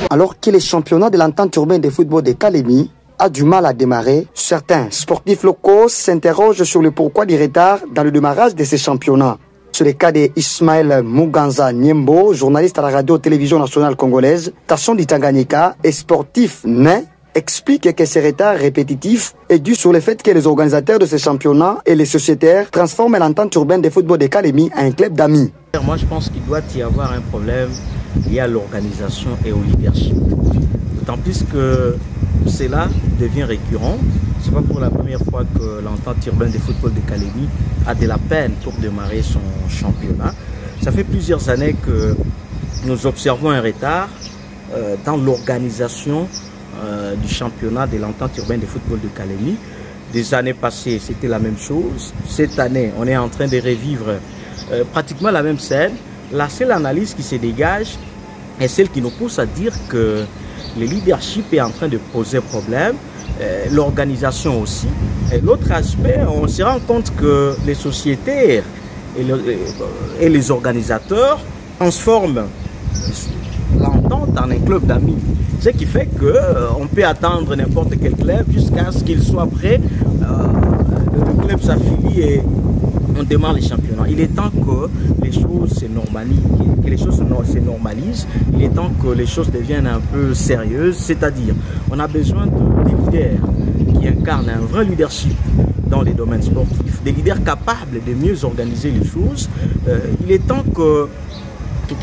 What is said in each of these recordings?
Alors que les championnats de l'entente urbaine de football de Kalemi a du mal à démarrer, certains sportifs locaux s'interrogent sur le pourquoi du retard dans le démarrage de ces championnats. C'est le cas d'Ismaël Muganza Niembo, journaliste à la radio-télévision nationale congolaise, Tasson du Tanganyika et sportif né, explique que ce retard répétitif est dû sur le fait que les organisateurs de ces championnats et les sociétaires transforment l'entente urbaine de football de Kalemi en un club d'amis. Moi, je pense qu'il doit y avoir un problème lié à l'organisation et au leadership. D'autant plus que cela devient récurrent. Ce n'est pas pour la première fois que l'entente urbaine de football de Kalemi a de la peine pour démarrer son championnat. Ça fait plusieurs années que nous observons un retard dans l'organisation du championnat de l'entente urbaine de football de Kalemi. Des années passées, c'était la même chose. Cette année, on est en train de revivre pratiquement la même scène. La seule analyse qui se dégage est celle qui nous pousse à dire que le leadership est en train de poser problème, l'organisation aussi. Et l'autre aspect, on se rend compte que les sociétaires et les organisateurs transforment l'entente en un club d'amis. Ce qui fait qu'on peut attendre n'importe quel club jusqu'à ce qu'il soit prêt, le club s'affilie et on démarre les championnats. Il est temps que les choses se normalisent, il est temps que les choses deviennent un peu sérieuses, c'est-à-dire on a besoin de leaders qui incarnent un vrai leadership dans les domaines sportifs, des leaders capables de mieux organiser les choses. Il est temps que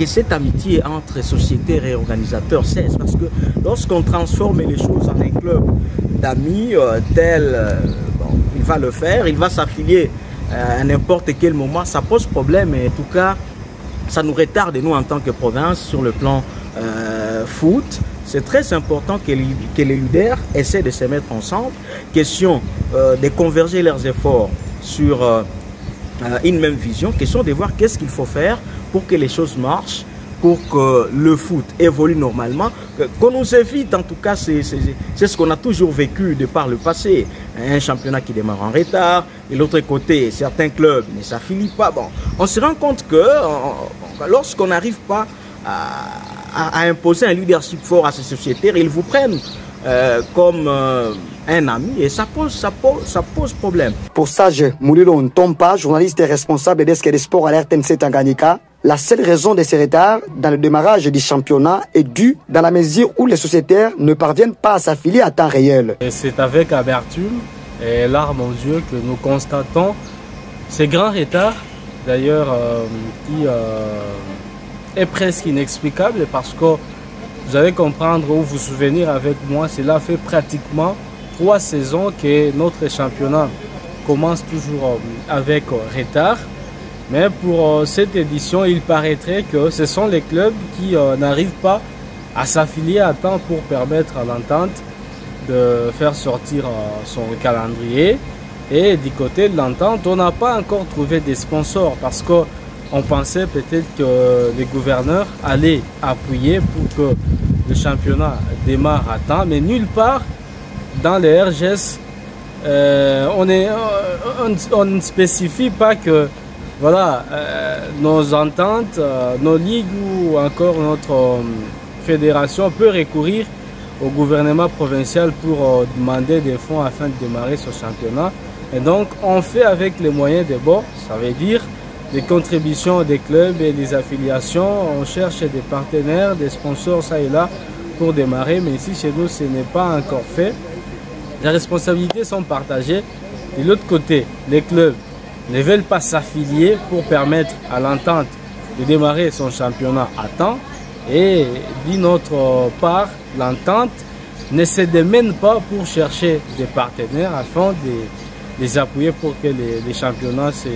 cette amitié entre sociétaires et organisateurs cesse, parce que lorsqu'on transforme les choses en un club d'amis il va le faire, il va s'affilier à n'importe quel moment, ça pose problème et en tout cas ça nous retarde nous en tant que province sur le plan foot. C'est très important que les leaders essaient de se mettre ensemble, question de converger leurs efforts sur une même vision, question de voir qu'est-ce qu'il faut faire pour que les choses marchent, pour que le foot évolue normalement, qu'on nous évite, en tout cas, c'est ce qu'on a toujours vécu de par le passé. Un championnat qui démarre en retard, et de l'autre côté, certains clubs ne s'affilient pas. Bon, on se rend compte que lorsqu'on n'arrive pas à imposer un leadership fort à ces sociétaires, ils vous prennent comme un ami et ça pose problème. Pour Sage Moulilo Ntompa, journaliste et responsable des sports à l'RTNC Tanganyika, la seule raison de ce retard dans le démarrage du championnat est due dans la mesure où les sociétaires ne parviennent pas à s'affilier à temps réel. C'est avec amertume et larmes aux yeux que nous constatons ces grands retards, d'ailleurs qui est presque inexplicable parce que vous allez comprendre ou vous souvenir avec moi, cela fait pratiquement 3 saisons que notre championnat commence toujours avec retard. Mais pour cette édition, il paraîtrait que ce sont les clubs qui n'arrivent pas à s'affilier à temps pour permettre à l'entente de faire sortir son calendrier. Et du côté de l'entente, on n'a pas encore trouvé des sponsors parce qu'on pensait peut-être que les gouverneurs allaient appuyer pour que le championnat démarre à temps. Mais nulle part dans les RGS, on ne spécifie pas que voilà, nos ententes, nos ligues ou encore notre fédération peut recourir au gouvernement provincial pour demander des fonds afin de démarrer ce championnat. Et donc, on fait avec les moyens des bords, ça veut dire des contributions des clubs et des affiliations. On cherche des partenaires, des sponsors, ça et là, pour démarrer. Mais ici, chez nous, ce n'est pas encore fait. Les responsabilités sont partagées. De l'autre côté, les clubs ne veulent pas s'affilier pour permettre à l'entente de démarrer son championnat à temps. Et d'une autre part, l'entente ne se démène pas pour chercher des partenaires afin de les appuyer pour que les championnats se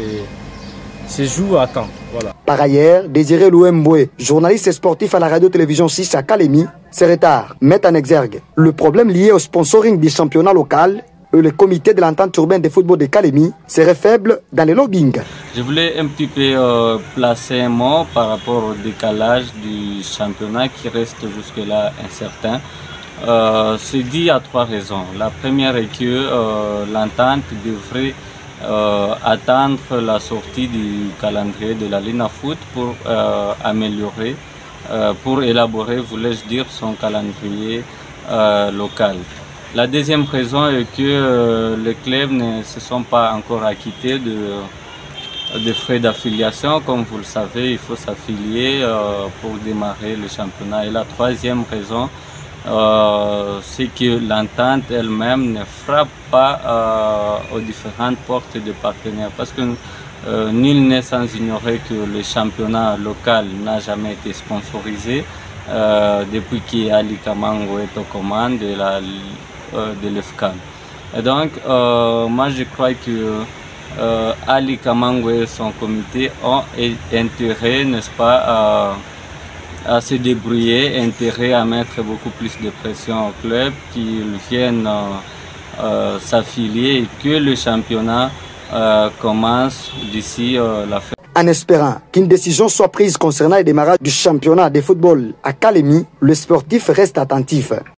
jouent à temps. Voilà. Par ailleurs, Désiré Louemboué, journaliste et sportif à la radio-télévision 6 à Kalemi, ces retards mettent en exergue le problème lié au sponsoring du championnat local. Le comité de l'entente urbaine de football de Kalemi serait faible dans le lobbying. Je voulais un petit peu placer un mot par rapport au décalage du championnat qui reste jusque-là incertain. C'est dit à 3 raisons. La première est que l'entente devrait attendre la sortie du calendrier de la Ligue Foot pour améliorer pour élaborer, voulais-je dire, son calendrier local. La deuxième raison est que les clubs ne se sont pas encore acquittés de frais d'affiliation. Comme vous le savez, il faut s'affilier pour démarrer le championnat. Et la troisième raison, c'est que l'entente elle-même ne frappe pas aux différentes portes de partenaires. Parce que nul n'est sans ignorer que le championnat local n'a jamais été sponsorisé depuis qu'Ali Kamango est aux commandes de l'EFCAN. Et donc, moi je crois que Ali Kamango et son comité ont intérêt, n'est-ce pas, à se débrouiller, intérêt à mettre beaucoup plus de pression au club, qu'ils viennent s'affilier et que le championnat commence d'ici la fin. En espérant qu'une décision soit prise concernant le démarrage du championnat de football à Kalemi, le sportif reste attentif.